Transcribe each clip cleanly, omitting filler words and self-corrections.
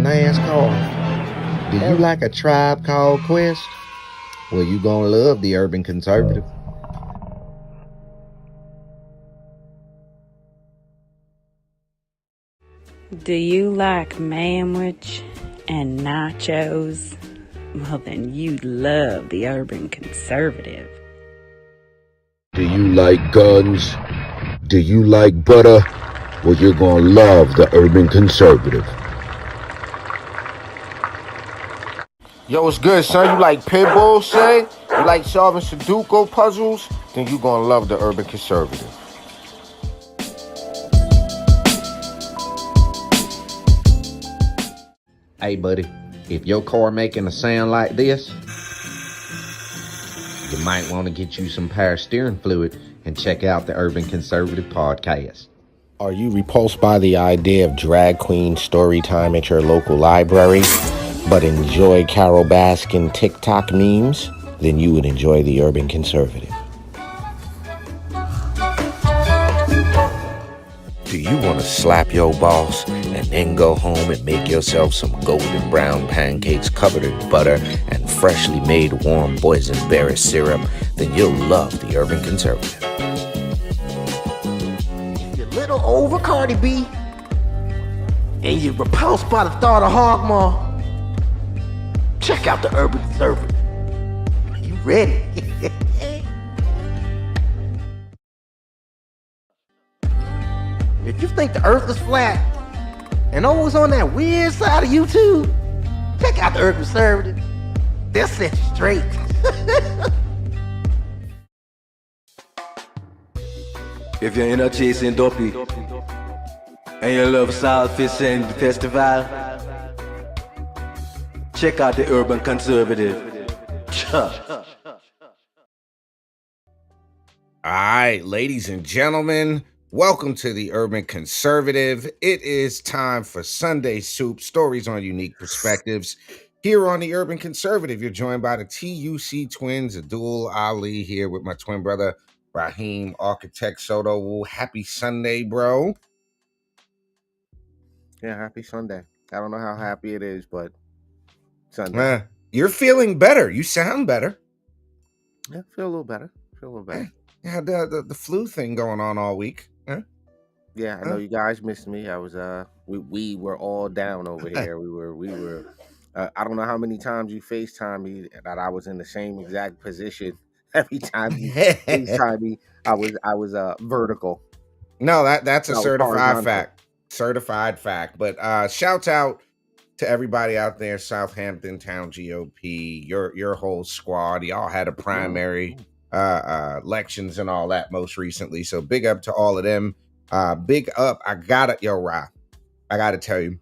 NASCAR? Do you like a Tribe Called Quest? Well, you gonna love the Urban Conservative. Do you like manwich and nachos? Well, then you'd love the Urban Conservative. Do you like guns? Do you like butter? Well, you're gonna love the Urban Conservative. Yo, what's good, son? You like pit bulls, say? You like solving Sudoku puzzles? Then you gonna love the Urban Conservative. Hey, buddy, if your car making a sound like this, you might want to get you some power steering fluid and check out the Urban Conservative podcast. Are you repulsed by the idea of drag queen story time at your local library, but enjoy Carol Baskin TikTok memes? Then you would enjoy the Urban Conservative. Do you want to slap your boss and then go home and make yourself some golden brown pancakes covered in butter and freshly made warm boysenberry syrup? Then you'll love the Urban Conservative. If you're a little over Cardi B and you're repulsed by the thought of Hogmaw, check out the Urban Conservative. You ready? If you think the earth is flat and always on that weird side of YouTube, check out the Urban Conservative. They'll set you straight. If you're in a chasing dopey and you love South Fishing Festival, check out the Urban Conservative. All right, ladies and gentlemen, welcome to the Urban Conservative. It is time for Sunday Soup, stories on unique perspectives. Here on the Urban Conservative, you're joined by the TUC twins, Abdul Ali, here with my twin brother, Raheem Architect Soto. Happy Sunday, bro. Yeah, happy Sunday. I don't know how happy it is, but Sunday. You're feeling better. You sound better. Yeah, feel a little better. You had the flu thing going on all week. Huh? Yeah, I know you guys missed me. I was we were all down over here. We were I don't know how many times you FaceTime me that I was in the same exact position. Every time you FaceTime me, I was vertical. No, that's a No, certified horizontal. fact. Certified fact. But shouts out to everybody out there, Southampton Town GOP, your whole squad. Y'all had a primary elections and all that most recently. So big up to all of them. Big up. I gotta tell you,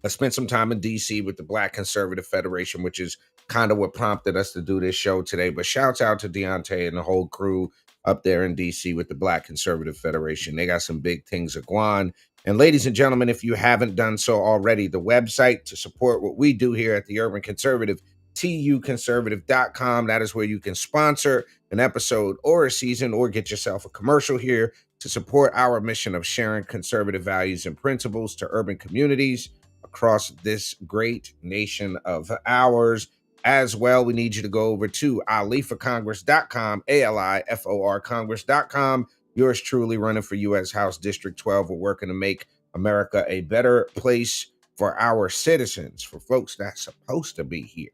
I spent some time in DC with the Black Conservative Federation, which is kind of what prompted us to do this show today. But shouts out to Deontay and the whole crew up there in DC with the Black Conservative Federation. They got some big things at Guan. And ladies and gentlemen, if you haven't done so already, the website to support what we do here at the Urban Conservative, tuconservative.com. That is where you can sponsor an episode or a season or get yourself a commercial here to support our mission of sharing conservative values and principles to urban communities across this great nation of ours. As well, we need you to go over to aliforcongress.com, ALIFOR Congress.com. Yours truly running for U.S. House District 12. We're working to make America a better place for our citizens, for folks that's supposed to be here.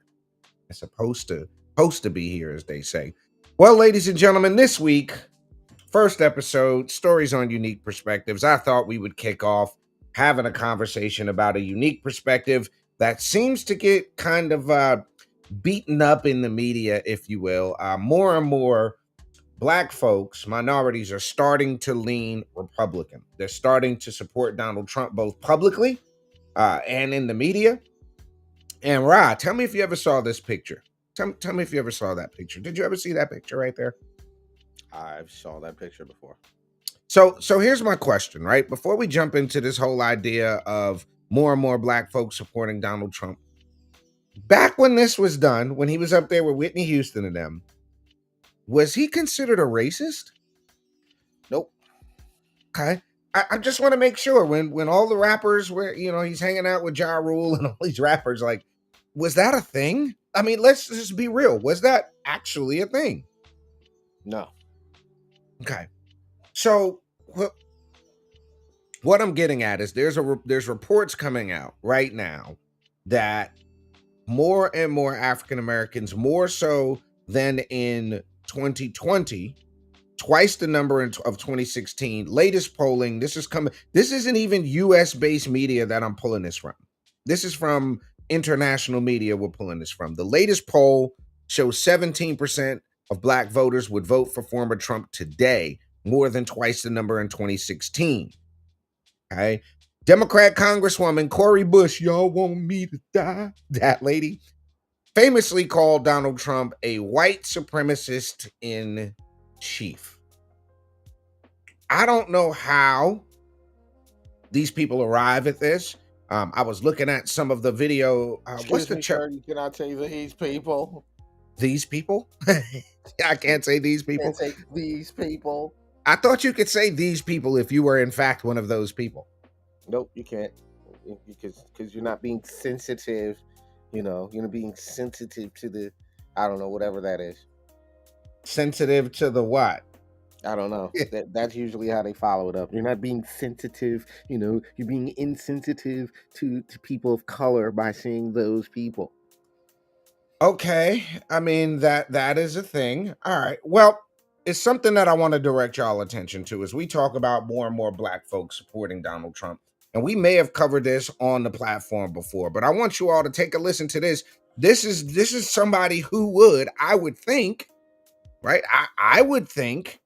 It's supposed to be here, as they say. Well, ladies and gentlemen, this week, first episode, stories on unique perspectives. I thought we would kick off having a conversation about a unique perspective that seems to get kind of beaten up in the media, if you will. More and more Black folks, minorities, are starting to lean Republican. They're starting to support Donald Trump both publicly and in the media. And Ra, tell me if you ever saw this picture. Tell me if you ever saw that picture. Did you ever see that picture right there? I've saw that picture before. So here's my question, right? Before we jump into this whole idea of more and more Black folks supporting Donald Trump, back when this was done, when he was up there with Whitney Houston and them, was he considered a racist? Nope. Okay. I just want to make sure when all the rappers were, he's hanging out with Ja Rule and all these rappers, like, was that a thing? I mean, let's just be real. Was that actually a thing? No. Okay. So what I'm getting at is there's reports coming out right now that more and more African Americans, more so than in 2020, twice the number of 2016. Latest polling, this is coming. This isn't even US based media that I'm pulling this from. This is from international media we're pulling this from. The latest poll shows 17% of black voters would vote for former Trump today, more than twice the number in 2016. Okay. Democrat Congresswoman Cori Bush, y'all want me to die? That lady famously called Donald Trump a white supremacist in chief. I don't know how these people arrive at this. I was looking at some of the video. What's the sir? You cannot say these people. These people? I can't say these people. Can't say these people. I thought you could say these people if you were in fact one of those people. Nope, you can't, because you're not being sensitive. You're not being sensitive to the, I don't know, whatever that is. Sensitive to the what? I don't know. That's usually how they follow it up. You're not being sensitive. You're being insensitive to people of color by saying those people. Okay, I mean that is a thing. All right. Well, it's something that I want to direct y'all attention to as we talk about more and more black folks supporting Donald Trump. And we may have covered this on the platform before, but I want you all to take a listen to this. This is somebody who would, I would think, right? I would think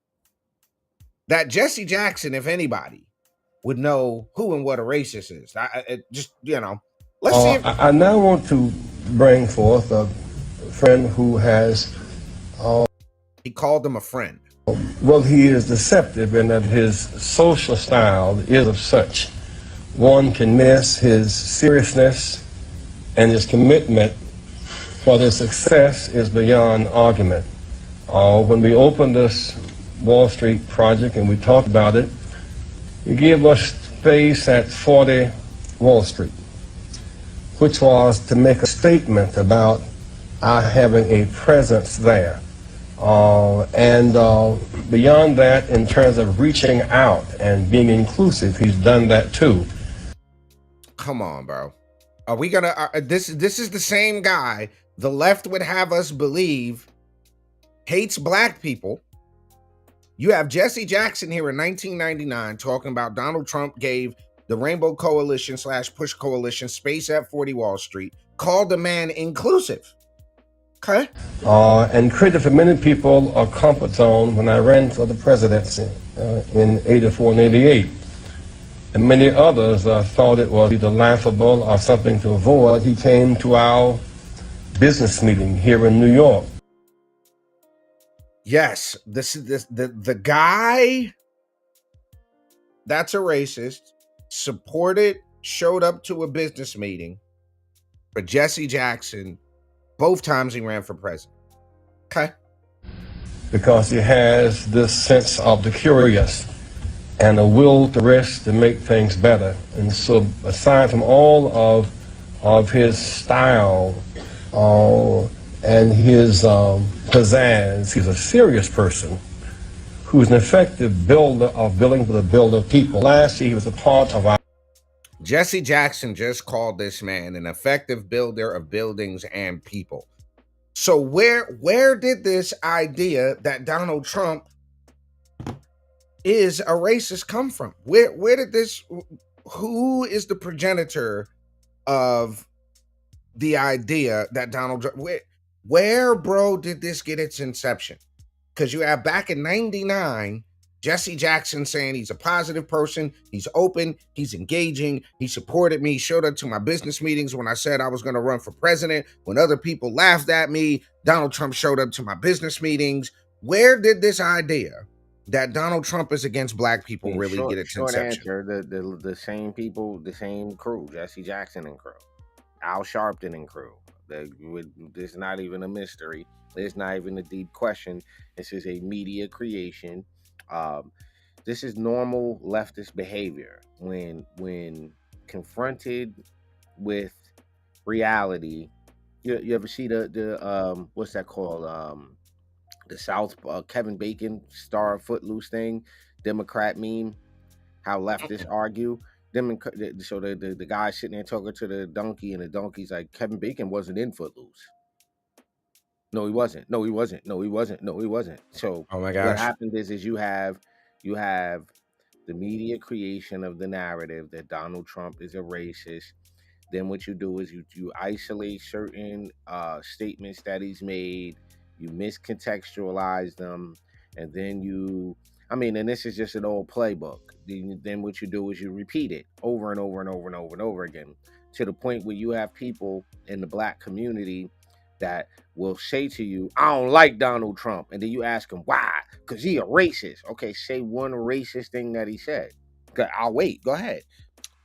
that Jesse Jackson, if anybody, would know who and what a racist is. Let's see. I now want to bring forth a friend who has. He called him a friend. Well, he is deceptive in that his social style is of such. One can miss his seriousness, and his commitment for their success is beyond argument. When we opened this Wall Street project and we talked about it, he gave us space at 40 Wall Street, which was to make a statement about our having a presence there. And beyond that, in terms of reaching out and being inclusive, he's done that too. Come on, bro. Are we gonna? This is the same guy the left would have us believe hates black people. You have Jesse Jackson here in 1999 talking about Donald Trump gave the Rainbow Coalition / Push Coalition space at 40 Wall Street, called the man inclusive. Okay. And created for many people a comfort zone when I ran for the presidency in 84 and 88. And many others thought it was either laughable or something to avoid. He came to our business meeting here in New York. Yes, the guy that's a racist showed up to a business meeting for Jesse Jackson both times he ran for president. Okay. Because he has this sense of the curious and a will to risk to make things better. And so aside from all of his style and his pizzazz, he's a serious person who's an effective builder of building for the builder of people. Last year he was a part of our... Jesse Jackson just called this man an effective builder of buildings and people. So where did this idea that Donald Trump is a racist come from? Where did this? Who is the progenitor of the idea that Donald Trump? Where, bro, did this get its inception? Because you have back in '99, Jesse Jackson saying he's a positive person, he's open, he's engaging, he supported me, showed up to my business meetings when I said I was going to run for president. When other people laughed at me, Donald Trump showed up to my business meetings. Where did this idea that Donald Trump is against black people really get its inception? Short answer, the same people, the same crew, Jesse Jackson and crew, Al Sharpton and crew. There's not even a mystery. There's not even a deep question. This is a media creation. This is normal leftist behavior when confronted with reality. You ever see the what's that called, the South Kevin Bacon star Footloose thing, Democrat meme, how leftists argue. So the guy sitting there talking to the donkey, and the donkey's like, Kevin Bacon wasn't in Footloose. No, he wasn't. No, he wasn't. No, he wasn't. No, he wasn't. So Oh my what gosh. happens is you have the media creation of the narrative that Donald Trump is a racist. Then what you do is you isolate certain statements that he's made, you miscontextualize them, and then and this is just an old playbook. Then what you do is you repeat it over and over and over and over and over again, to the point where you have people in the black community that will say to you, I don't like Donald Trump. And then you ask him, why? Because he a racist. Okay, say one racist thing that he said. Okay, I'll wait. Go ahead.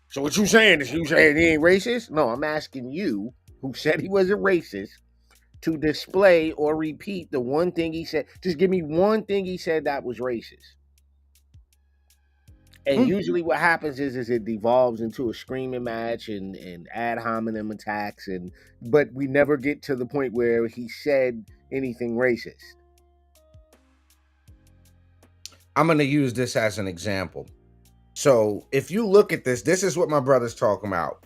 So what you saying is you saying he ain't racist? No, I'm asking you, who said he wasn't racist, to display or repeat the one thing he said. Just give me one thing he said that was racist. And usually what happens is it devolves into a screaming match and ad hominem attacks, but we never get to the point where he said anything racist. I'm going to use this as an example. So if you look at this is what my brother's talking about.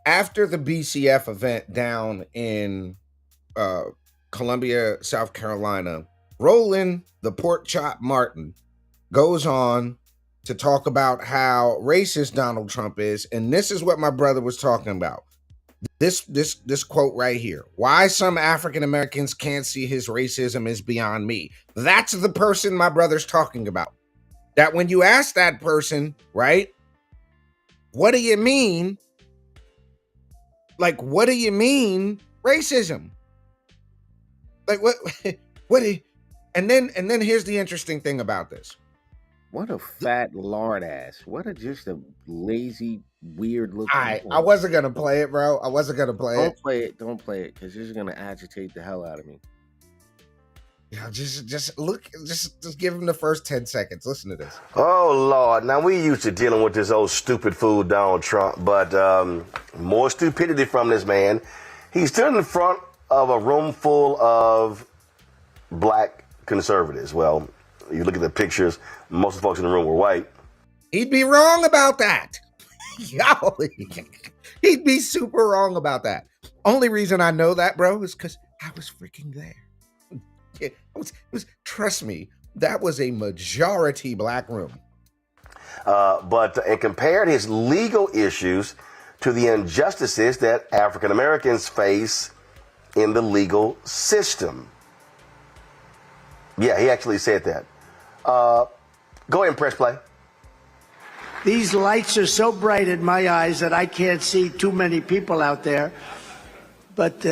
After the BCF event down in Columbia, South Carolina, Roland the Pork Chop Martin goes on to talk about how racist Donald Trump is, and this is what my brother was talking about. This quote right here. Why some African Americans can't see his racism is beyond me. That's the person my brother's talking about. That when you ask that person, right, what do you mean? Like, what do you mean racism? Like, what do you, and then here's the interesting thing about this. What a fat lard ass. What a just a lazy, weird looking. I wasn't gonna play it, bro. I wasn't gonna play it. Don't play it, because this is gonna agitate the hell out of me. Yeah, just look, just give him the first 10 seconds. Listen to this. Oh, Lord. Now, we used to dealing with this old stupid fool, Donald Trump, but more stupidity from this man. He stood in front of a room full of black conservatives. Well, you look at the pictures, most of the folks in the room were white. He'd be wrong about that. Yo, he'd be super wrong about that. Only reason I know that, bro, is because I was freaking there. It was, trust me, that was a majority black room. But compared his legal issues to the injustices that African Americans face in the legal system. Yeah, he actually said that. Go ahead and press play. These lights are so bright in my eyes that I can't see too many people out there. But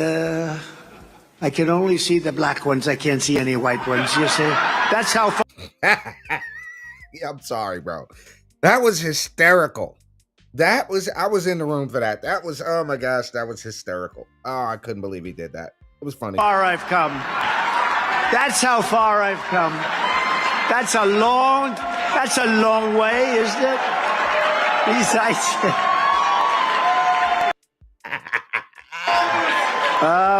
I can only see the black ones. I can't see any white ones. You see? That's how far. Yeah, I'm sorry, bro. That was hysterical. I was in the room for that. That was, oh my gosh, that was hysterical. Oh, I couldn't believe he did that. It was funny. Far I've come. That's how far I've come. That's a long way, isn't it?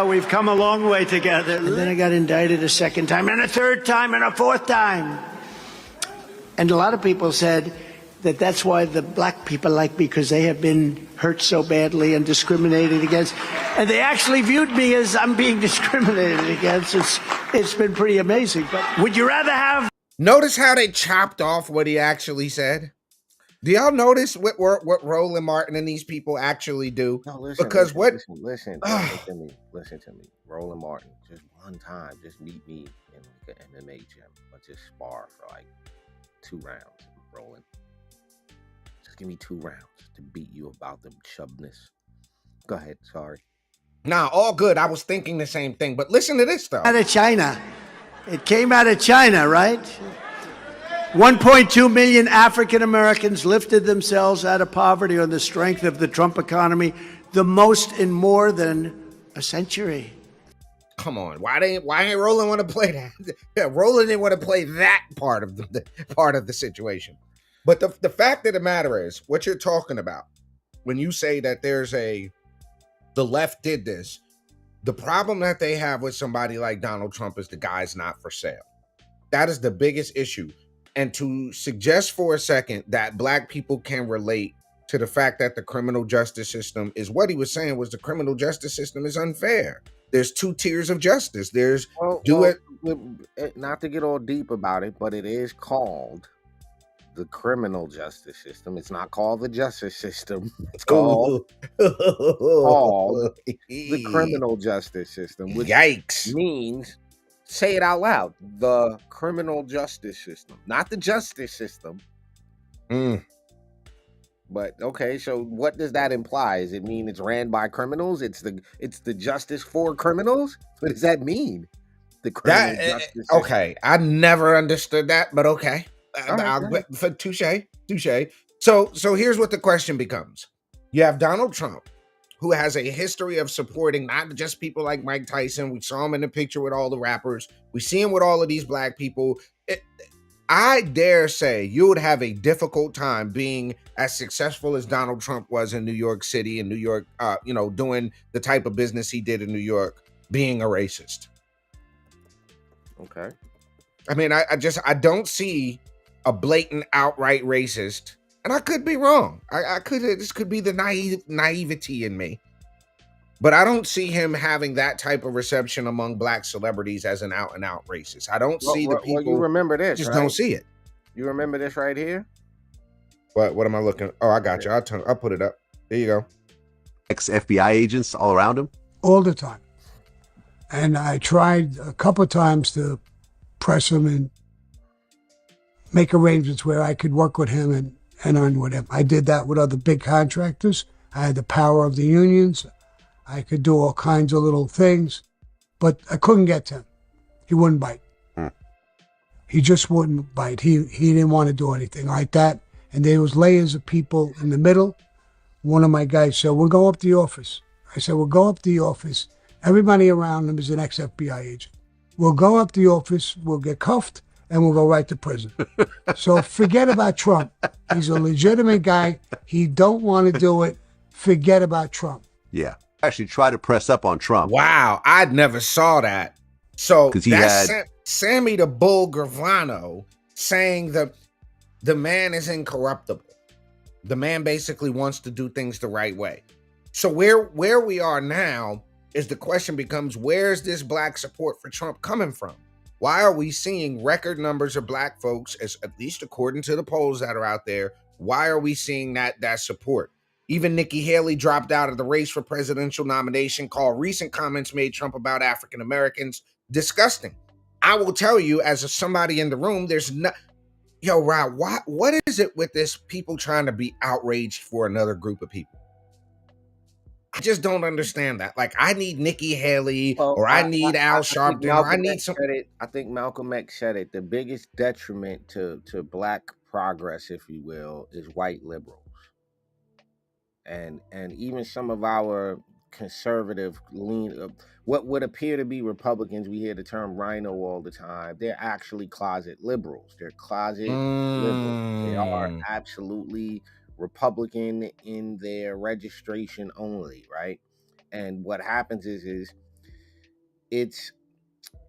We've come a long way together. And then I got indicted a second time, and a third time, and a fourth time. And a lot of people said that that's why the black people like me, because they have been hurt so badly and discriminated against. And they actually viewed me as I'm being discriminated against. It's been pretty amazing. But would you rather have... Notice how they chopped off what he actually said? Do y'all notice what Roland Martin and these people actually do? No, listen. Because listen to me. Roland Martin, just one time, just meet me in like an MMA gym, or just spar for like 2 rounds, Roland. Just give me 2 rounds to beat you about the chubness. Go ahead. Sorry. Nah, all good. I was thinking the same thing, but listen to this though. Out of China. It came out of China, right? 1.2 million African Americans lifted themselves out of poverty on the strength of the Trump economy, the most in more than a century. Come on, why ain't Roland want to play that? Yeah, Roland didn't want to play that part of the part of the situation. But the fact of the matter is, what you're talking about when you say that the left did this, the problem that they have with somebody like Donald Trump is the guy's not for sale. That is the biggest issue. And to suggest for a second that black people can relate to the fact that the criminal justice system is what he was saying was the criminal justice system is unfair. There's two tiers of justice. There's not to get all deep about it, but it is called the criminal justice system. It's not called the justice system. It's called the criminal justice system, which yikes means, say it out loud, the criminal justice system, not the justice system. But okay, so what does that imply? Does it mean it's ran by criminals? It's the justice for criminals? What does that mean? The criminal justice system. Okay, I never understood that, but okay. Touche. So here's what the question becomes. You have Donald Trump, who has a history of supporting not just people like Mike Tyson. We saw him in the picture with all the rappers. We see him with all of these black people. I dare say you would have a difficult time being as successful as Donald Trump was in New York City and New York, doing the type of business he did in New York, being a racist. Okay. I mean, I don't see a blatant, outright racist, and I could be wrong. This could be the naivety in me, but I don't see him having that type of reception among black celebrities as an out and out racist. I don't see the people. Well, you remember this, just right? don't see it. You remember this right here? What am I looking? Oh, I got you. I'll put it up. There you go. Ex-FBI agents all around him? All the time. And I tried a couple of times to press him and make arrangements where I could work with him and earn with him. I did that with other big contractors. I had the power of the unions. I could do all kinds of little things, but I couldn't get to him. He wouldn't bite. He just wouldn't bite. He didn't want to do anything like that. And there was layers of people in the middle. One of my guys said, we'll go up to the office. I said, we'll go up to the office. Everybody around him is an ex-FBI agent. We'll go up to the office, we'll get cuffed, and we'll go right to prison. So forget about Trump. He's a legitimate guy. He don't want to do it. Forget about Trump. Yeah. Actually try to press up on Trump. Wow, I never saw that. So that's Sammy the Bull Gravano saying the man is incorruptible. The man basically wants to do things the right way. So where we are now is the question becomes, where's this black support for Trump coming from? Why are we seeing record numbers of black folks, as at least according to the polls that are out there? Why are we seeing that support? Even Nikki Haley dropped out of the race for presidential nomination, called recent comments made Trump about African Americans disgusting. I will tell you, as somebody in the room, there's not. Yo, Rob, what is it with this people trying to be outraged for another group of people? I just don't understand that. Like, I need Nikki Haley, or I need Al Sharpton, or I need some. I think Malcolm X said it. The biggest detriment to black progress, if you will, is white liberals, and even some of our conservative lean, what would appear to be Republicans. We hear the term rhino all the time. They're actually closet liberals. They're closet liberals. They are absolutely Republican in their registration only, right? And what happens is it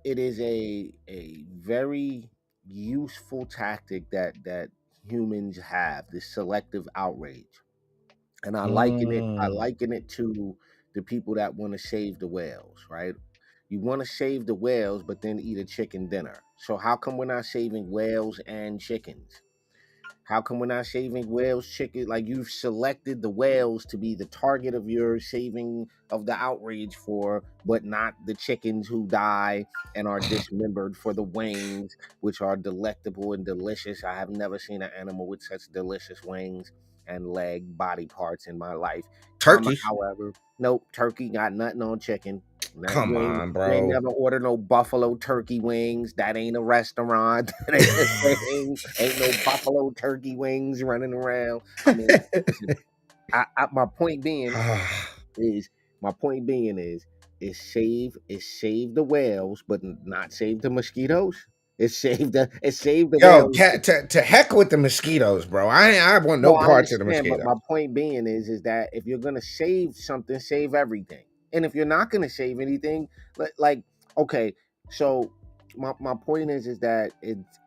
is a very useful tactic that humans have, this selective outrage. And I liken it to the people that want to save the whales, right? You want to save the whales, but then eat a chicken dinner. So how come we're not saving whales and chickens? How come we're not saving whales, chicken? Like, you've selected the whales to be the target of your saving of the outrage for, but not the chickens who die and are dismembered for the wings, which are delectable and delicious. I have never seen an animal with such delicious wings and leg body parts in my life. Turkey. However, nope, turkey got nothing on chicken. Come on, bro. You ain't never ordered no buffalo turkey wings. That ain't a restaurant. That ain't a thing. Ain't no buffalo turkey wings running around. I mean, listen, my point being is save the whales, but not save the mosquitoes. It saved the Yo, whales. to heck with the mosquitoes, bro. I want No, no I parts of the understand, but mosquitoes. my point being is that if you're gonna save something, save everything. And if you're not gonna save anything, like okay, so my point is that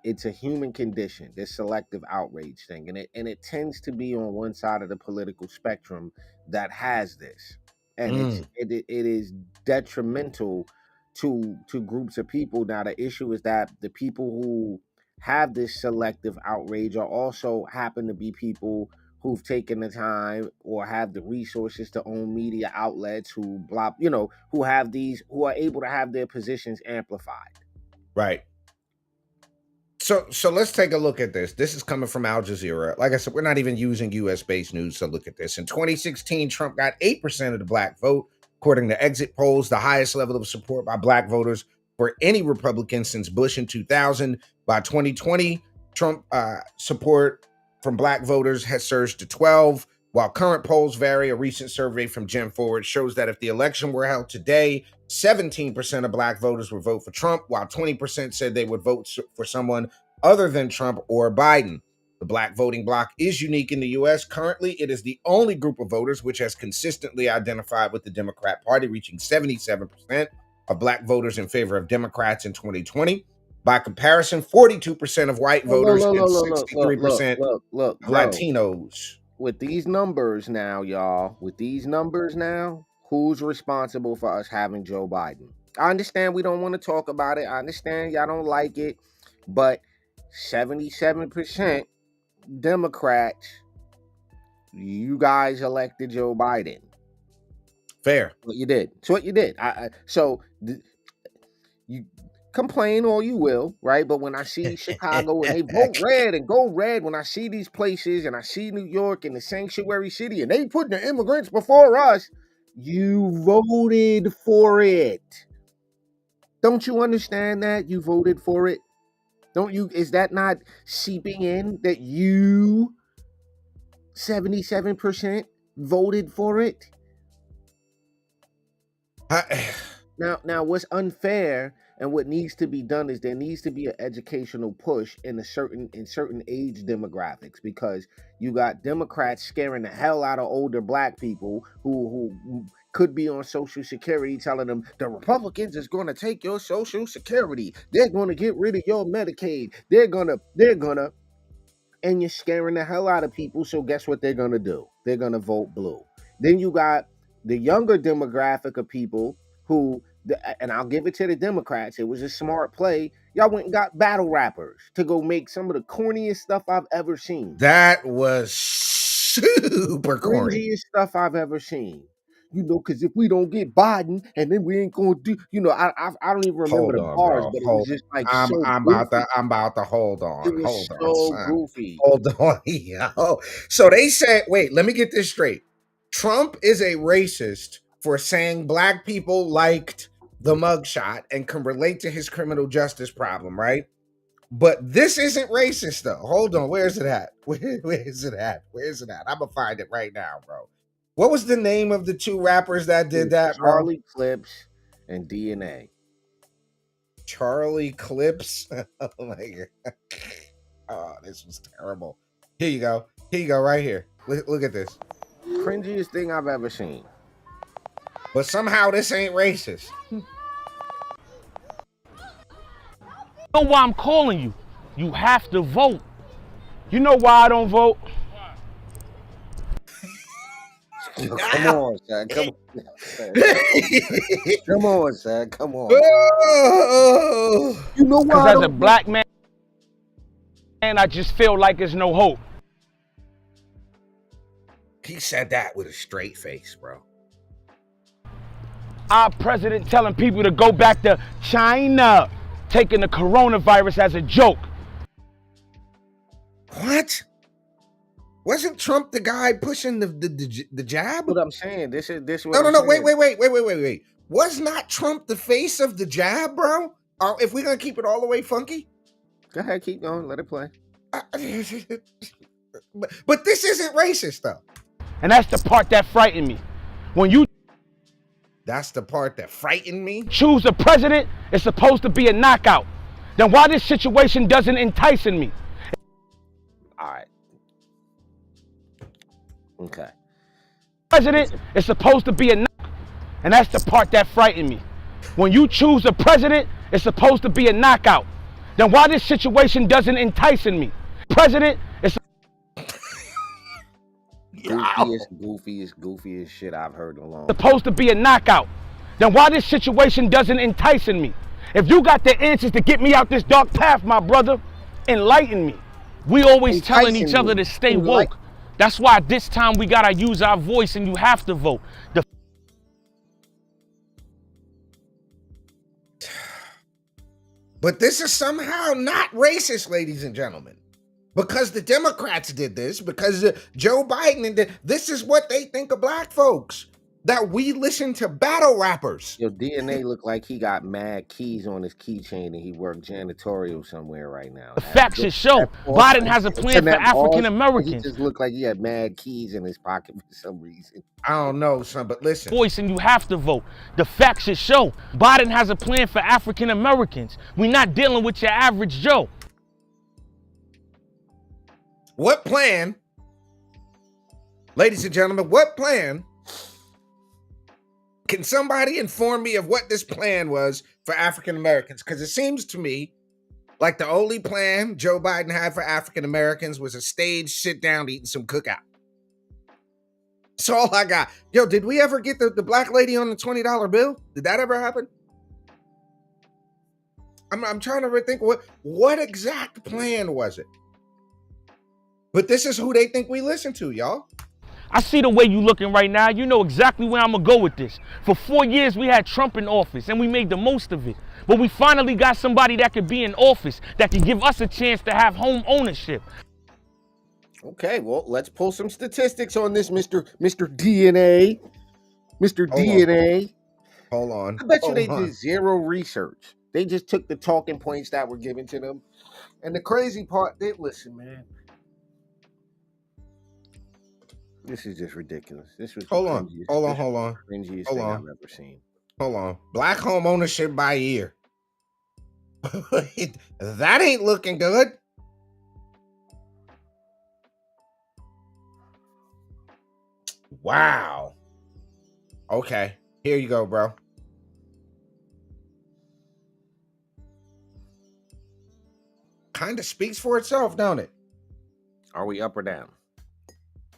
it's a human condition, this selective outrage thing, and it tends to be on one side of the political spectrum that has this, and it is detrimental to groups of people. Now the issue is that the people who have this selective outrage are also happen to be people who've taken the time or have the resources to own media outlets who blah, who have these, who are able to have their positions amplified. Right. So let's take a look at this. This is coming from Al Jazeera. Like I said, we're not even using US based news to look at this. In 2016, Trump got 8% of the black vote, according to exit polls, the highest level of support by black voters for any Republican since Bush in 2000. By 2020, Trump support from black voters has surged to 12. While current polls vary, a recent survey from Jim Forward shows that if the election were held today, 17% of black voters would vote for Trump, while 20% said they would vote for someone other than Trump or Biden. The black voting bloc is unique in the US. Currently, it is the only group of voters which has consistently identified with the Democrat Party, reaching 77% of black voters in favor of Democrats in 2020. By comparison, 42% of white voters and 63% Look, of bro. Latinos. With these numbers now, y'all, who's responsible for us having Joe Biden? I understand we don't want to talk about it. I understand y'all don't like it, but 77% Democrats, you guys elected Joe Biden. Fair. What you did. So what you did. You complain all you will, right? But when I see Chicago and they vote red and go red, when I see these places and I see New York and the sanctuary city and they putting the immigrants before us, you voted for it. Don't you understand that? You voted for it. Don't you? Is that not seeping in that you 77% voted for it? Now, what's unfair and what needs to be done is there needs to be an educational push in certain age demographics, because you got Democrats scaring the hell out of older black people who could be on Social Security, telling them the Republicans is going to take your Social Security, they're going to get rid of your Medicaid, they're gonna, and you're scaring the hell out of people. So guess what they're gonna do? They're gonna vote blue. Then you got the younger demographic of people who, and I'll give it to the Democrats, it was a smart play. Y'all went and got battle rappers to go make some of the corniest stuff I've ever seen. That was super corny. Cringiest stuff I've ever seen. Because if we don't get Biden, and then we ain't gonna do, I don't even remember the bars, but it was just like I'm about to hold on. It was so goofy. Hold on, yo. So they said, wait, let me get this straight. Trump is a racist for saying black people liked the mugshot and can relate to his criminal justice problem, right? But this isn't racist though. Hold on, where's it at? Where is it at? Where's it at? I'm gonna find it right now, bro. What was the name of the two rappers that did that, bro? Charlie Clips and DNA. Charlie Clips. Oh my god. Oh, this was terrible. Here you go. Here you go, right here. Look at this. Cringiest thing I've ever seen. But somehow this ain't racist. You know why I'm calling you? You have to vote. You know why I don't vote? Come on, son. Come on, son. Come on. You know why? Because as a black man, I just feel like there's no hope. He said that with a straight face, bro. Our president telling people to go back to China, taking the coronavirus as a joke. What? Wasn't Trump the guy pushing the jab? What I'm saying. This is what No. Wait. Was not Trump the face of the jab, bro? If we're gonna keep it all the way funky, go ahead, keep going. Let it play. But this isn't racist though. And that's the part that frightened me. When you That's the part that frightened me. Choose a president, it's supposed to be a knockout. Then why this situation doesn't entice me? All right. Okay. President is supposed to be a knockout. And that's the part that frightened me. When you choose a president, it's supposed to be a knockout. Then why this situation doesn't entice me? President is goofiest shit I've heard in a long time. Supposed to be a knockout. Then why this situation doesn't entice me? If you got the answers to get me out this dark path, my brother, enlighten me. We always telling each other to stay woke. That's why this time we gotta use our voice and you have to vote. But this is somehow not racist, ladies and gentlemen. Because the Democrats did this, because Joe Biden did this is what they think of black folks. That we listen to battle rappers. Your DNA look like he got mad keys on his keychain and he worked janitorial somewhere right now. The facts should show Biden has a plan for African Americans. He just looked like he had mad keys in his pocket for some reason. I don't know, son, but listen. Voice and you have to vote. The facts should show Biden has a plan for African Americans. We're not dealing with your average Joe. What plan, ladies and gentlemen, what plan? Can somebody inform me of what this plan was for African Americans? Because it seems to me like the only plan Joe Biden had for African Americans was a stage sit down eating some cookout. That's all I got. Yo, did we ever get the black lady on the $20 bill? Did that ever happen? I'm trying to rethink what exact plan was it? But this is who they think we listen to, y'all. I see the way you looking right now. You know exactly where I'm gonna go with this. For 4 years, we had Trump in office and we made the most of it. But we finally got somebody that could be in office that can give us a chance to have home ownership. Okay, well, let's pull some statistics on this, Mr. DNA. Mr. DNA. Hold on. I bet you they did zero research. They just took the talking points that were given to them. And the crazy part, listen, man. This is just ridiculous. This was hold on. Cringiest thing I've ever seen. Hold on. Black home ownership by year. That ain't looking good. Wow. Okay. Here you go, bro. Kind of speaks for itself, don't it? Are we up or down?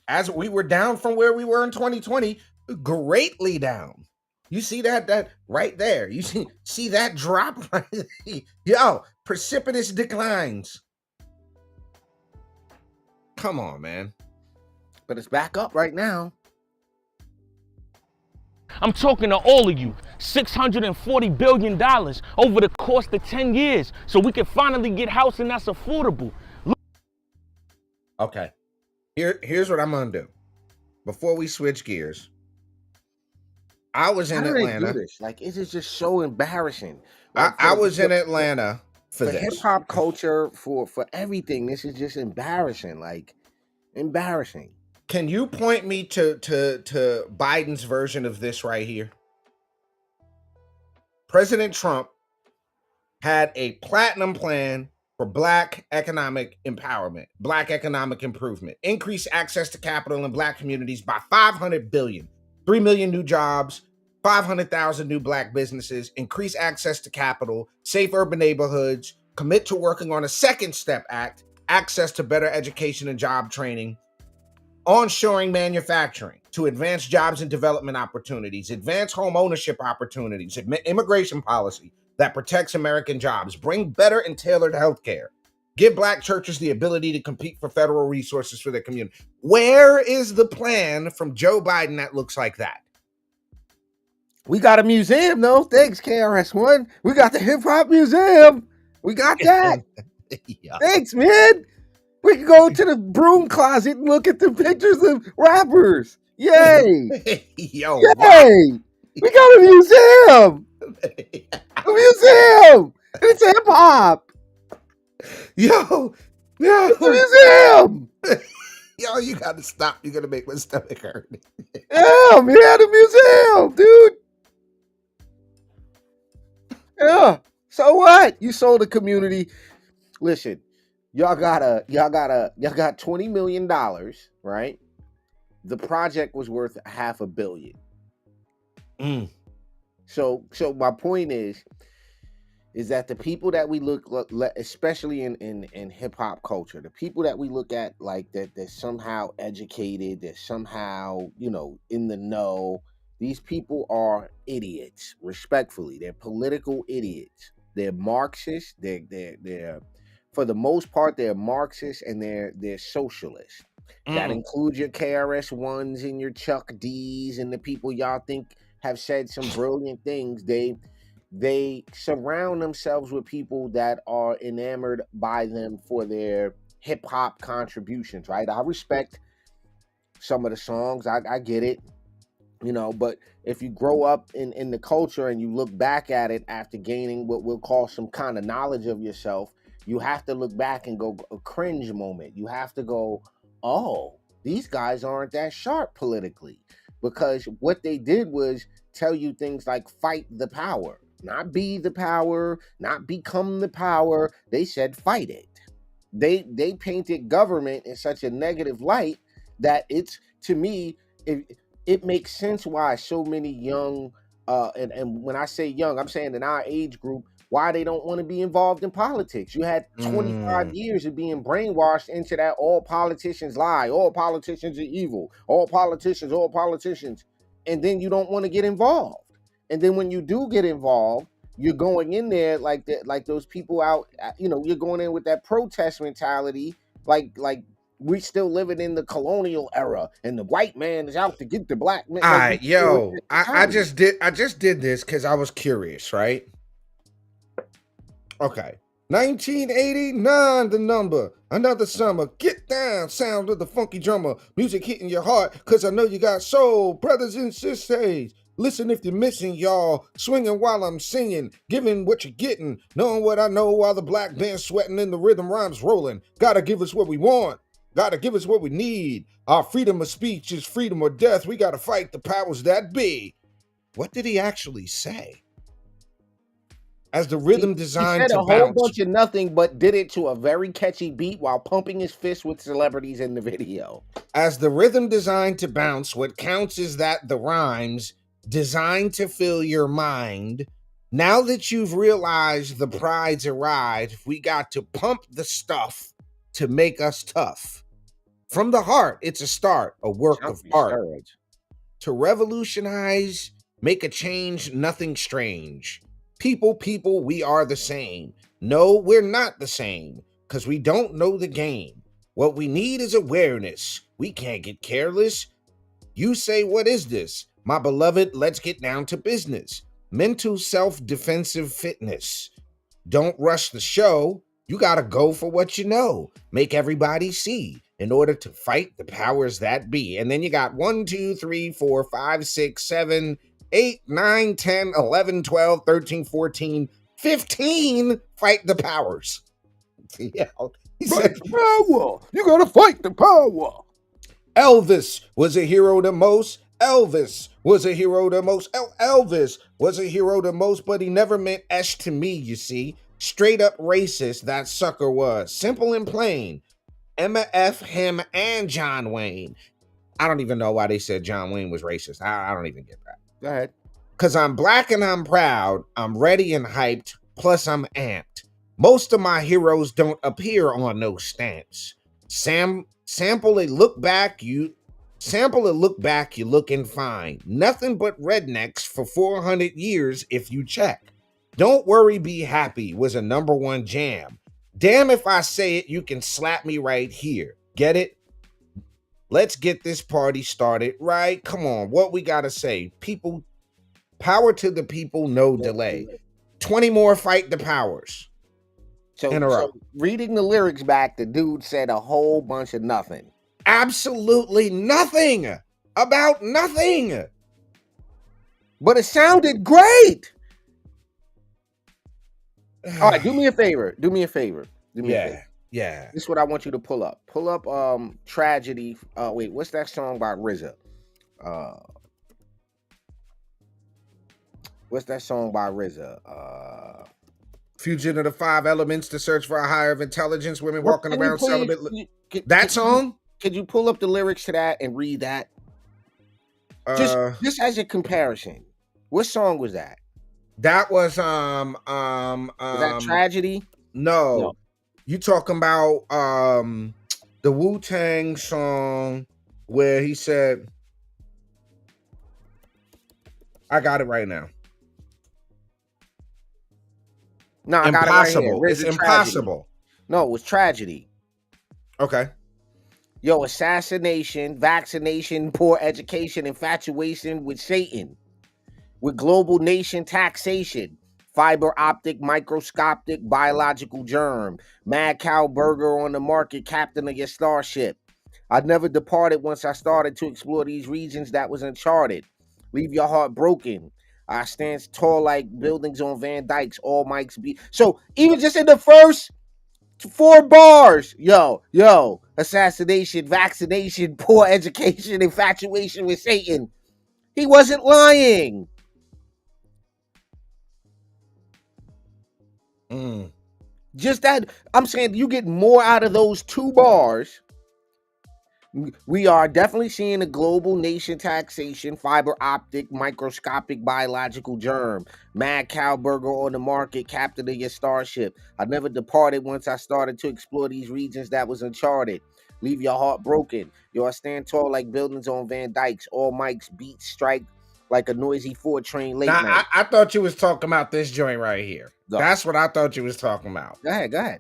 As we were down from where we were in 2020, greatly down. You see that right there. You see that drop right there? Yo, precipitous declines. Come on, man. But it's back up right now. I'm talking to all of you. $640 billion over the course of 10 years so we can finally get housing that's affordable. Okay. Here's what I'm gonna do. Before we switch gears, I was in Atlanta. Do this? Like, it is just so embarrassing. Like, I was in Atlanta for this. Hip hop culture, for everything. This is just embarrassing. Like, embarrassing. Can you point me to Biden's version of this right here? President Trump had a platinum plan for Black economic empowerment, Black economic improvement, increase access to capital in Black communities by $500 billion, 3 million new jobs, 500,000 new Black businesses, increase access to capital, safe urban neighborhoods, commit to working on a second step act, access to better education and job training, onshoring manufacturing to advance jobs and development opportunities, advance home ownership opportunities, immigration policy that protects American jobs, bring better and tailored health care, give Black churches the ability to compete for federal resources for their community. Where is the plan from Joe Biden that looks like that? We got a museum, though. Thanks, KRS-One. We got the Hip Hop Museum. We got that. Yeah. Thanks, man. We can go to the broom closet and look at the pictures of rappers. Yay. Yo, yay. Wow. We got a museum. A museum. And it's hip hop. Yo. It's a museum. Yo, you got to stop. You're going to make my stomach hurt. Yeah, man, a museum, dude. Yeah. So what? You sold the community. Listen, y'all got $20 million, right? The project was worth $500 million. So my point is that the people that we especially in hip hop culture, the people that we look at like that, they're somehow educated, they're somehow, in the know. These people are idiots, respectfully. They're political idiots. They're Marxists. They're for the most part, they're Marxists, and they're socialists. That includes your KRS Ones and your Chuck D's and the people y'all think have said some brilliant things. They surround themselves with people that are enamored by them for their hip hop contributions, right? I respect some of the songs. I get it, but if you grow up in the culture and you look back at it after gaining what we'll call some kind of knowledge of yourself, you have to look back and go a cringe moment. You have to go, oh, these guys aren't that sharp politically, because what they did was tell you things like fight the power, not be the power, not become the power. They said fight it. They painted government in such a negative light that it's, to me, it makes sense why so many young, and when I say young, I'm saying in our age group, why they don't want to be involved in politics. You had 25 years of being brainwashed into that all politicians lie, all politicians are evil, all politicians, and then you don't want to get involved. And then when you do get involved, you're going in there like that, like those people out, you're going in with that protest mentality, like we're still living in the colonial era and the white man is out to get the black man. All Like, right, yo, I just did this because I was curious, right? Okay. 1989, the number. Another summer. Get down, sound of the funky drummer. Music hitting your heart, cause I know you got soul. Brothers and sisters, listen if you're missing, y'all. Swinging while I'm singing, giving what you're getting. Knowing what I know while the black band's sweating and the rhythm rhymes rolling. Gotta give us what we want. Gotta give us what we need. Our freedom of speech is freedom or death. We gotta fight the powers that be. What did he actually say? As the rhythm designed he said to a whole bounce. bunch of nothing, but did it to a very catchy beat while pumping his fist with celebrities in the video. As the rhythm designed to bounce, what counts is that the rhymes designed to fill your mind. Now that you've realized the pride's arrived, we got to pump the stuff to make us tough. From the heart, it's a start, a work of art. To revolutionize, make a change, nothing strange. People, we are the same. No, we're not the same, because we don't know the game. What we need is awareness. We can't get careless. You say, what is this? My beloved, let's get down to business. Mental self-defensive fitness. Don't rush the show. You gotta go for what you know. Make everybody see in order to fight the powers that be. And then you got 1, 2, 3, 4, 5, 6, 7, 8, 9, 10, 11, 12, 13, 14, 15 fight the powers. Yeah, he said, power. You gotta fight the power. Elvis was a hero the most. Elvis was a hero the most. Elvis was a hero the most, but he never meant S to me, you see. Straight up racist, that sucker was. Simple and plain. Emma F, him, and John Wayne. I don't even know why they said John Wayne was racist. I don't even get that. Go ahead. Because I'm black and I'm proud. I'm ready and hyped. Plus, I'm amped. Most of my heroes don't appear on no stamps. Sample a look back, you looking fine. Nothing but rednecks for 400 years if you check. Don't worry, be happy was a #1 jam. Damn if I say it, you can slap me right here. Get it? Let's get this party started, right? Come on, what we gotta say? People, power to the people, no delay. 20 more fight the powers. So reading the lyrics back, the dude said a whole bunch of nothing. Absolutely nothing. About nothing. But it sounded great. All right, do me a favor. Yeah. This is what I want you to pull up. Pull up Tragedy. Wait, what's that song by RZA? What's that song by RZA? Fusion of the 5 elements to search for a higher of intelligence. Women What, walking can you around please? celibate. That song? Could you pull up the lyrics to that and read that? Just as a comparison. What song was that? That was Was that Tragedy? No. You talking about the Wu-Tang song where he said, I got it right now. No, I got it right here. It's impossible. No, it was Tragedy. Okay. Yo, assassination, vaccination, poor education, infatuation with Satan, with global nation taxation, fiber optic, microscopic, biological germ, mad cow burger on the market, captain of your starship. I never departed once I started to explore these regions that was uncharted. Leave your heart broken. I stand tall like buildings on Van Dykes, all mics be. So even just in the first 4 bars, yo, assassination, vaccination, poor education, infatuation with Satan. He wasn't lying. Just that, I'm saying you get more out of those 2 bars. We are definitely seeing a global nation taxation, fiber optic, microscopic biological germ, mad cow burger on the market, captain of your starship. I never departed once I started to explore these regions that was uncharted. Leave your heart broken. Yo, I stand tall like buildings on Van Dykes. All mics beats strike like a noisy 4 train late night. I thought you was talking about this joint right here. Go. That's what I thought you was talking about. Go ahead.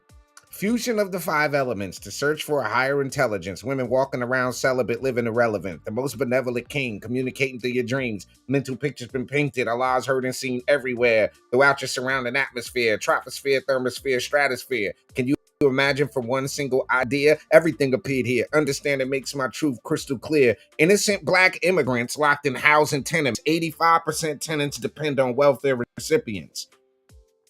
Fusion of the 5 elements to search for a higher intelligence. Women walking around celibate, living irrelevant. The most benevolent king, communicating through your dreams. Mental pictures been painted. Allah's heard and seen everywhere. Throughout your surrounding atmosphere, troposphere, thermosphere, stratosphere. Can you imagine from one single idea? Everything appeared here. Understanding makes my truth crystal clear. Innocent black immigrants locked in housing tenements. 85% tenants depend on welfare recipients.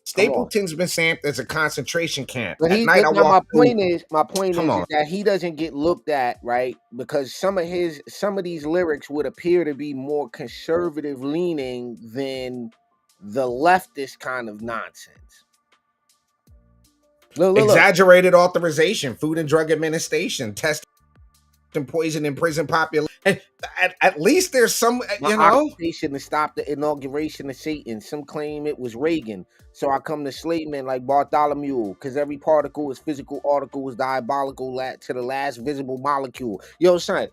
Stapleton's been stamped as a concentration camp. But At night, I walk my point through. is that he doesn't get looked at, right? Because some of these lyrics would appear to be more conservative leaning than the leftist kind of nonsense. Look. Exaggerated authorization, Food and Drug Administration, testing poison in prison population. At least there's some, occupation to stop the inauguration of Satan. Some claim it was Reagan. So I come to Slayman like Bartholomew, because every particle is physical article is diabolical to the last visible molecule. Yo, son,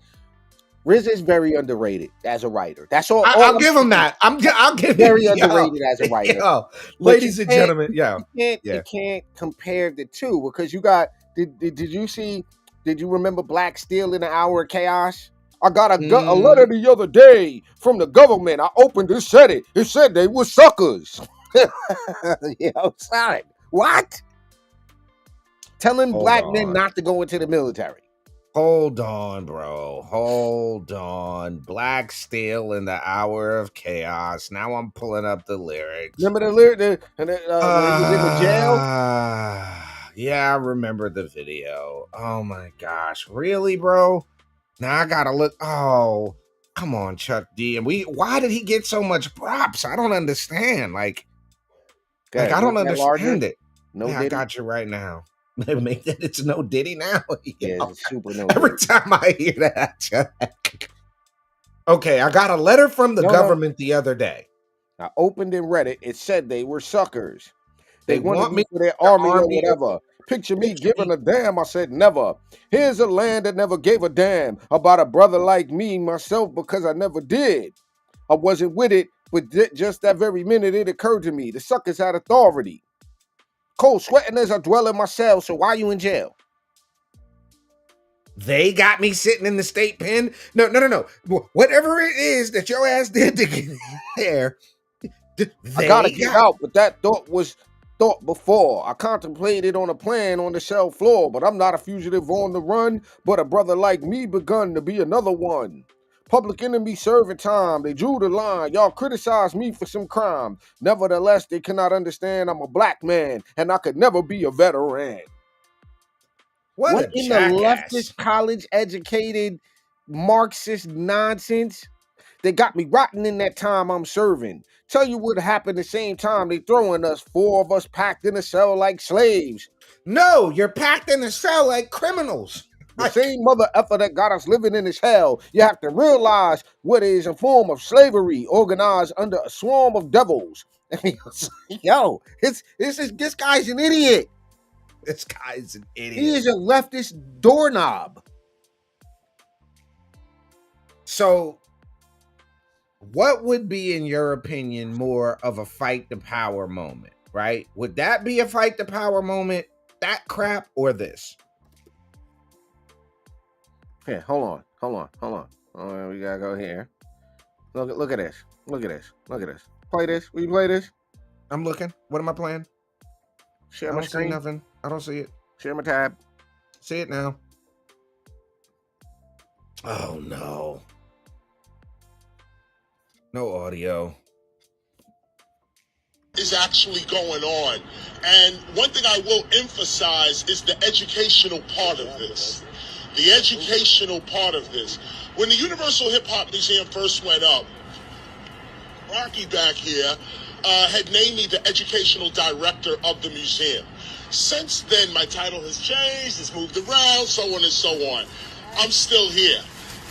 RZA is very underrated as a writer. That's all. I'll give him that. I'll give very him underrated as a writer. Ladies and gentlemen, you can't compare the two because you got. Did you see? Did you remember Black Steel in the Hour of Chaos? I got a letter the other day from the government. I opened it, said it. It said they were suckers. Yo, son, what? Telling black men not to go into the military. Hold on, bro. Hold on. Black Steel in the Hour of Chaos. Now I'm pulling up the lyrics. Remember the lyric? When he was in the jail? Yeah, I remember the video. Oh my gosh. Really, bro? Now I gotta look. Oh, come on, Chuck D. And why did he get so much props? I don't understand. Like I don't understand it. No I got you right now. Make that it's no Diddy now. It's super no Every Diddy. time I hear that, Chuck. Okay, I got a letter from the government the other day. I opened and read it. It said they were suckers. They wanted me for their army or whatever. Picture me giving a damn. I said never. Here's a land that never gave a damn about a brother like me, myself, because I never did. I wasn't with it, but just that very minute it occurred to me. The suckers had authority. Cold sweating as I dwell in my cell, so why you in jail? They got me sitting in the state pen. No. Whatever it is that your ass did to get there, I gotta get out, but that thought was thought before. I contemplated on a plan on the cell floor, but I'm not a fugitive on the run, but a brother like me begun to be another one. Public enemy serving time. They drew the line. Y'all criticize me for some crime. Nevertheless, they cannot understand I'm a black man and I could never be a veteran. What in the leftist college educated Marxist nonsense? They got me rotting in that time I'm serving. Tell you what happened the same time they throwing us, 4 of us packed in a cell like slaves. No, you're packed in a cell like criminals. The same mother effer that got us living in this hell. You have to realize what is a form of slavery organized under a swarm of devils. Yo, this guy's an idiot. This guy's an idiot. He is a leftist doorknob. So, what would be, in your opinion, more of a fight the power moment, right? Would that be a fight the power moment, that crap, or this? Here, hold on. We gotta go here. Look at this. Look at this. Play this. Will you play this? I'm looking. What am I playing? Share I my don't see screen. nothing. I don't see it. Share my tab. See it now. Oh no. No audio. Is actually going on. And one thing I will emphasize is the educational part of this. The educational part of this. When the Universal Hip Hop Museum first went up, Rocky back here had named me the educational director of the museum. Since then, my title has changed, it's moved around, so on and so on. I'm still here.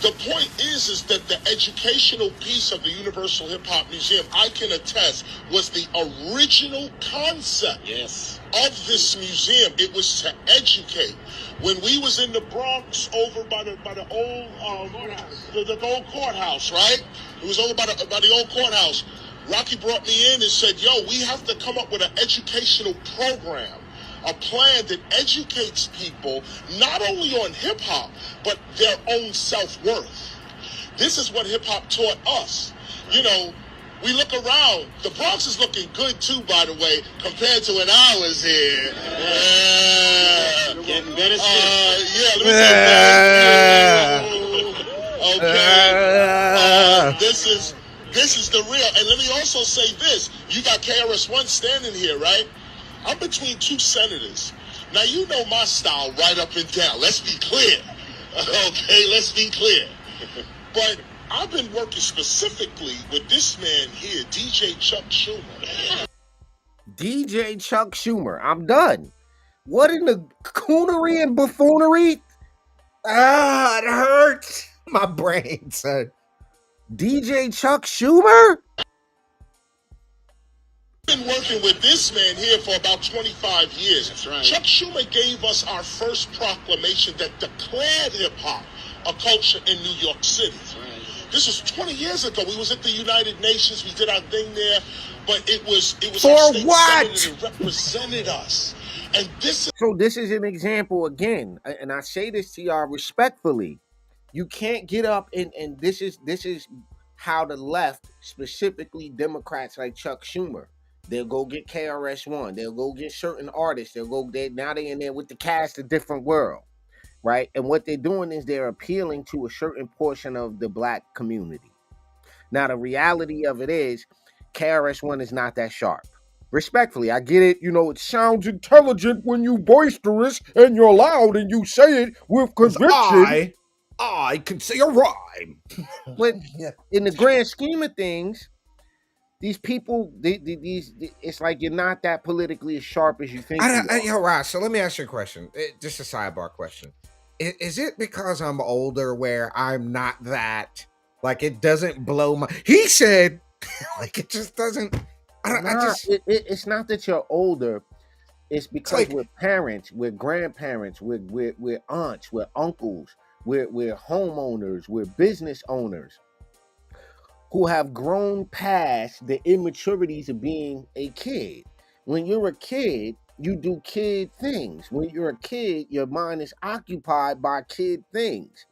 The point is that the educational piece of the Universal Hip Hop Museum, I can attest, was the original concept of this museum. It was to educate. When we was in the Bronx over by the old the old courthouse, right? It was over by the old courthouse. Rocky brought me in and said, "Yo, we have to come up with an educational program." A plan that educates people not only on hip-hop, but their own self-worth. This is what hip-hop taught us. You know, we look around. The Bronx is looking good, too, by the way, compared to when I was here. Getting better still. Let me get that. Okay. This is the real. And let me also say this. You got KRS-One standing here, right? I'm between 2 senators. Now, you know my style right up and down. Let's be clear. Okay, let's be clear. But I've been working specifically with this man here, DJ Chuck Schumer. DJ Chuck Schumer. I'm done. What in the coonery and buffoonery? Ah, it hurts my brain, son. DJ Chuck Schumer? Been working with this man here for about 25 years. That's right. Chuck Schumer gave us our first proclamation that declared hip-hop a culture in New York City. Right. This was 20 years ago. We was at the United Nations. We did our thing there, but it was for our state what? senator that represented us. And this is an example again, and I say this to y'all respectfully. You can't get up and this is how the left, specifically Democrats like Chuck Schumer, they'll go get KRS-One. They'll go get certain artists. Now they're in there with the cast of Different World, right? And what they're doing is they're appealing to a certain portion of the black community. Now, the reality of it is KRS-One is not that sharp. Respectfully, I get it. You know, it sounds intelligent when you boisterous and you're loud and you say it with conviction. I can say a rhyme. But in the grand scheme of things, these people, it's like you're not that politically as sharp as you think. Yo, Ross, so let me ask you a question. Just a sidebar question. Is it because I'm older where I'm not that, like, it doesn't blow my... He said, like, it just doesn't... It's not that you're older. It's because we're parents, we're grandparents, we're aunts, we're uncles, we're homeowners, we're business owners who have grown past the immaturities of being a kid. When you're a kid, you do kid things. When you're a kid, your mind is occupied by kid things.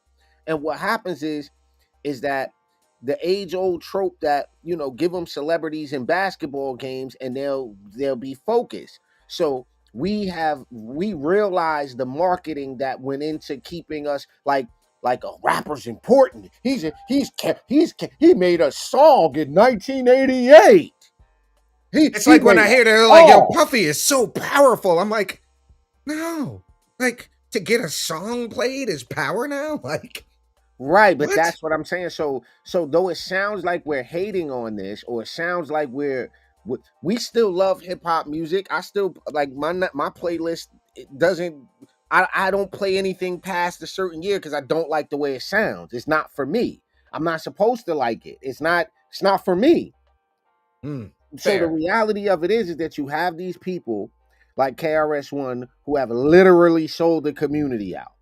And what happens is that the age-old trope that, you know, give them celebrities in basketball games and they'll be focused. So we realize the marketing that went into keeping us like a rapper's important. He made a song in 1988. It's like when I hear they're like, yo, Puffy is so powerful. I'm like, no. Like, to get a song played is power now? Like, Right, but What? that's what I'm saying. So though it sounds like we're hating on this, or it sounds like we still love hip hop music. I still like my playlist. It doesn't. I don't play anything past a certain year because I don't like the way it sounds. It's not for me. I'm not supposed to like it. It's not. It's not for me. So the Fair. reality of it is that you have these people like KRS-One who have literally sold the community out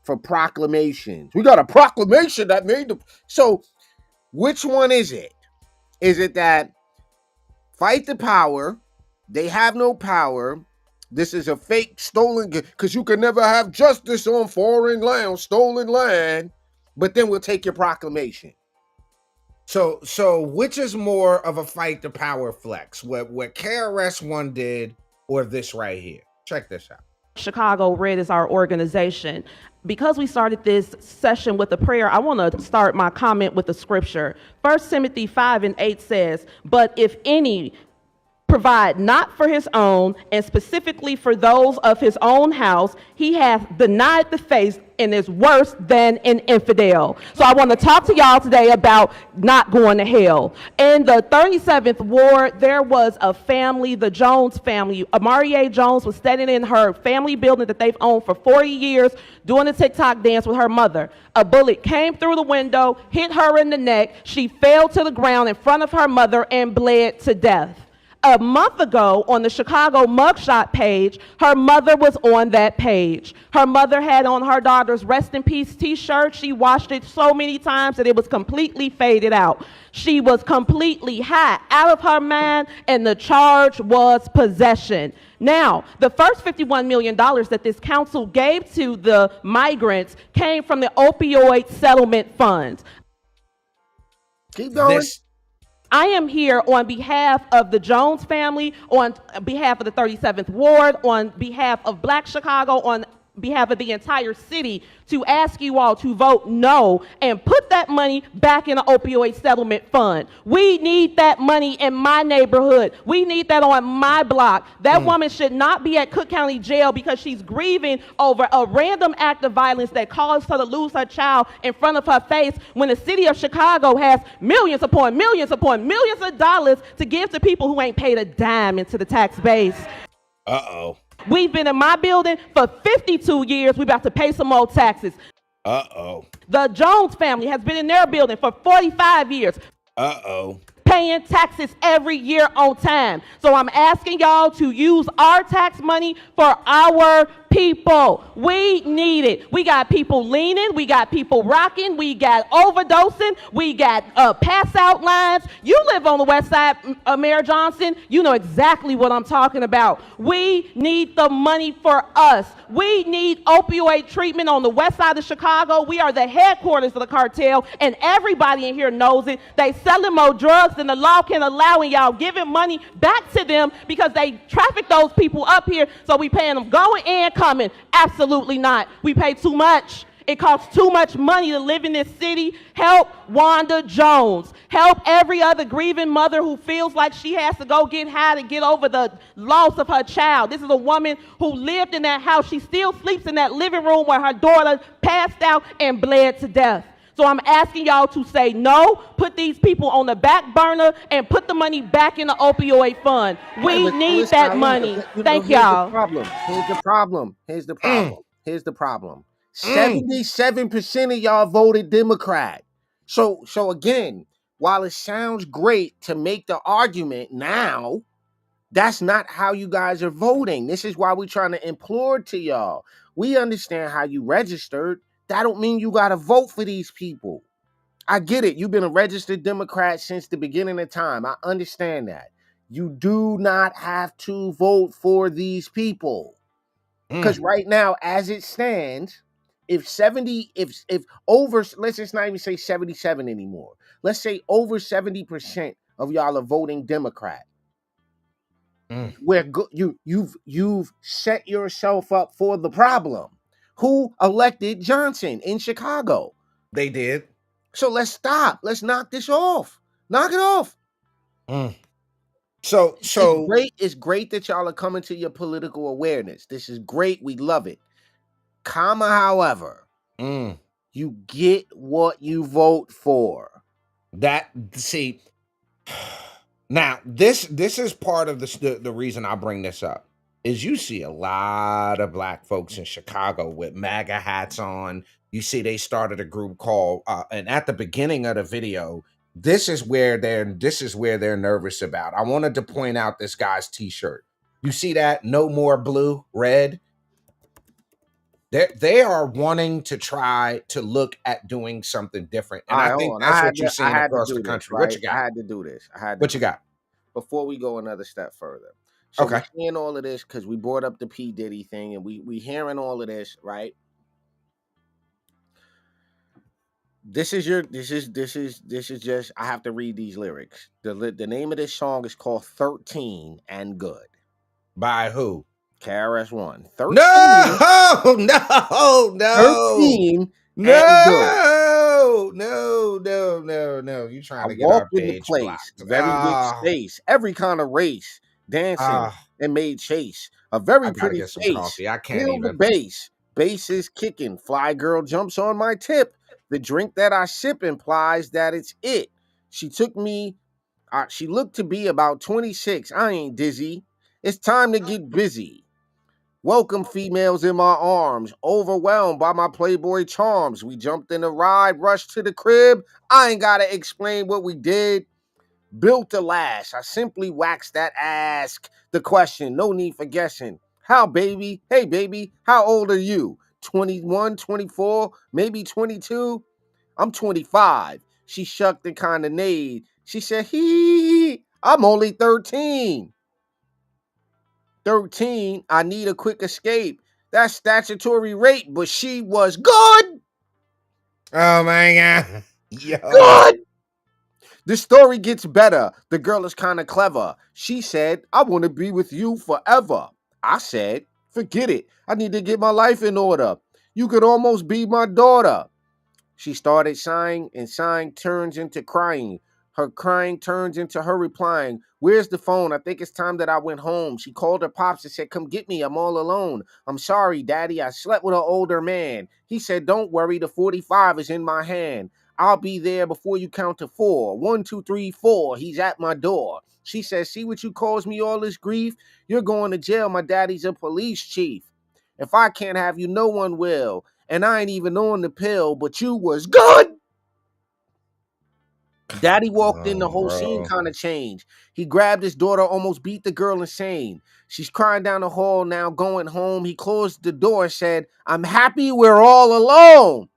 for proclamations. We got a proclamation that made the. So which one is it? Is it that fight the power? They have no power. This is a fake stolen because you can never have justice on foreign land, stolen land. But then we'll take your proclamation. So which is more of a fight the power flex? What KRS-One did or this right here? Check this out. Chicago Red is our organization. Because we started this session with a prayer, I want to start my comment with the scripture. 1 Timothy 5:8 says, "But if any provide not for his own, and specifically for those of his own house, he hath denied the faith and is worse than an infidel." So I want to talk to y'all today about not going to hell. In the 37th ward, there was a family, the Jones family. Amarie Jones was standing in her family building that they've owned for 40 years doing a TikTok dance with her mother. A bullet came through the window, hit her in the neck. She fell to the ground in front of her mother and bled to death. A month ago, on the Chicago mugshot page, her mother was on that page. Her mother had on her daughter's Rest in Peace t-shirt. She washed it so many times that it was completely faded out. She was completely high, out of her mind, and the charge was possession. Now, the first $51 million that this council gave to the migrants came from the opioid settlement funds. Keep going. I am here on behalf of the Jones family, on behalf of the 37th Ward, on behalf of Black Chicago, on behalf of the entire city to ask you all to vote no and put that money back in the opioid settlement fund. We need that money in my neighborhood. We need that on my block. That woman should not be at Cook County Jail because she's grieving over a random act of violence that caused her to lose her child in front of her face when the city of Chicago has millions upon millions upon millions of dollars to give to people who ain't paid a dime into the tax base. Uh-oh. We've been in my building for 52 years. We're about to pay some more taxes. Uh-oh. The Jones family has been in their building for 45 years. Uh-oh. Paying taxes every year on time. So I'm asking y'all to use our tax money for our people. We need it. We got people leaning. We got people rocking. We got overdosing. We got pass out lines. You live on the west side, Mayor Johnson. You know exactly what I'm talking about. We need the money for us. We need opioid treatment on the west side of Chicago. We are the headquarters of the cartel, and everybody in here knows it. They selling more drugs than the law can allow, and y'all giving money back to them because they traffic those people up here, so we paying them going and coming. Absolutely not. We pay too much. It costs too much money to live in this city. Help Wanda Jones. Help every other grieving mother who feels like she has to go get high to get over the loss of her child. This is a woman who lived in that house. She still sleeps in that living room where her daughter passed out and bled to death. So I'm asking y'all to say no, put these people on the back burner, and put the money back in the opioid fund. We need that money. Thank y'all. Here's the problem. Here's the problem. Here's the problem. 77% of y'all voted Democrat. So again, while it sounds great to make the argument now, that's not how you guys are voting. This is why we're trying to implore to y'all. We understand how you registered. That don't mean you got to vote for these people. I get it. You've been a registered Democrat since the beginning of time. I understand that. You do not have to vote for these people. Because right now, as it stands, if over, let's just not even say 77 anymore. Let's say over 70% of y'all are voting Democrat. Where you've set yourself up for the problem. Who elected Johnson in Chicago? They did. So let's stop. Let's knock this off. Knock it off. So it's great that y'all are coming to your political awareness. This is great. We love it. However, You get what you vote for. See, now this is part of the reason I bring this up is you see a lot of black folks in Chicago with MAGA hats on. You see they started a group called and at the beginning of the video, this is where they're nervous about. I wanted to point out this guy's t-shirt. You see that? No more blue, red. They are wanting to try to look at doing something different. And All I right, think hold on. that's what you're I seeing had to across the do this, country. What right? you got? I had to do this. What you got? Before we go another step further. So Okay. we're seeing all of this because we brought up the P. Diddy thing, and we hearing all of this, right? This is just I have to read these lyrics. The name of this song is called 13 and Good. By who? KRS-One. 13. No, no. 13 and Good. No. You trying I to get our walked in the page place, blocked. very big space, every kind of race, dancing and made chase. A very I gotta pretty get some face. coffee. I can't Feel the even. bass. Bass is kicking. Fly girl jumps on my tip. The drink that I sip implies that it's it. She took me. She looked to be about 26. I ain't dizzy. It's time to get busy. Welcome females in my arms, overwhelmed by my Playboy charms. We jumped in a ride, rushed to the crib. I ain't gotta explain what we did. Built to last. I simply waxed that ask the question. No need for guessing. How, baby? Hey, baby, how old are you? 21, 24, maybe 22? I'm 25. She shucked and kind of neighed. She said, I'm only 13. 13, I need a quick escape. That's statutory rape, but she was good. Oh my God. Yo. Good. The story gets better. The girl is kind of clever. She said, I want to be with you forever. I said, forget it. I need to get my life in order. You could almost be my daughter. She started sighing, and sighing turns into crying. Her crying turns into her replying, where's the phone? I think it's time that I went home. She called her pops and said, come get me. I'm all alone. I'm sorry, Daddy. I slept with an older man. He said, don't worry. The 45 is in my hand. I'll be there before you count to 4. 1, 2, 3, 4. He's at my door. She says, see what you caused me all this grief? You're going to jail. My daddy's a police chief. If I can't have you, no one will. And I ain't even on the pill, but you was good. Daddy walked in, the whole scene kind of changed. He grabbed his daughter, almost beat the girl insane. She's crying down the hall now, going home. He closed the door, said, I'm happy we're all alone.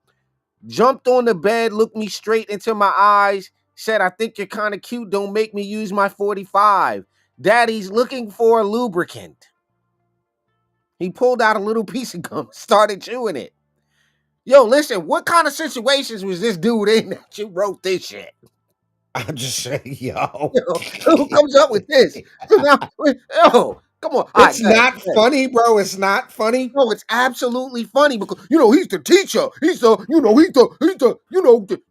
Jumped on the bed, looked me straight into my eyes, said, I think you're kind of cute. Don't make me use my 45. Daddy's looking for a lubricant. He pulled out a little piece of gum, started chewing it. Yo, listen, what kind of situations was this dude in that you wrote this shit? I'm just saying, yo. Who comes up with this? Yo, come on. It's not funny, bro. It's not funny. No, it's absolutely funny because he's the teacher. He's the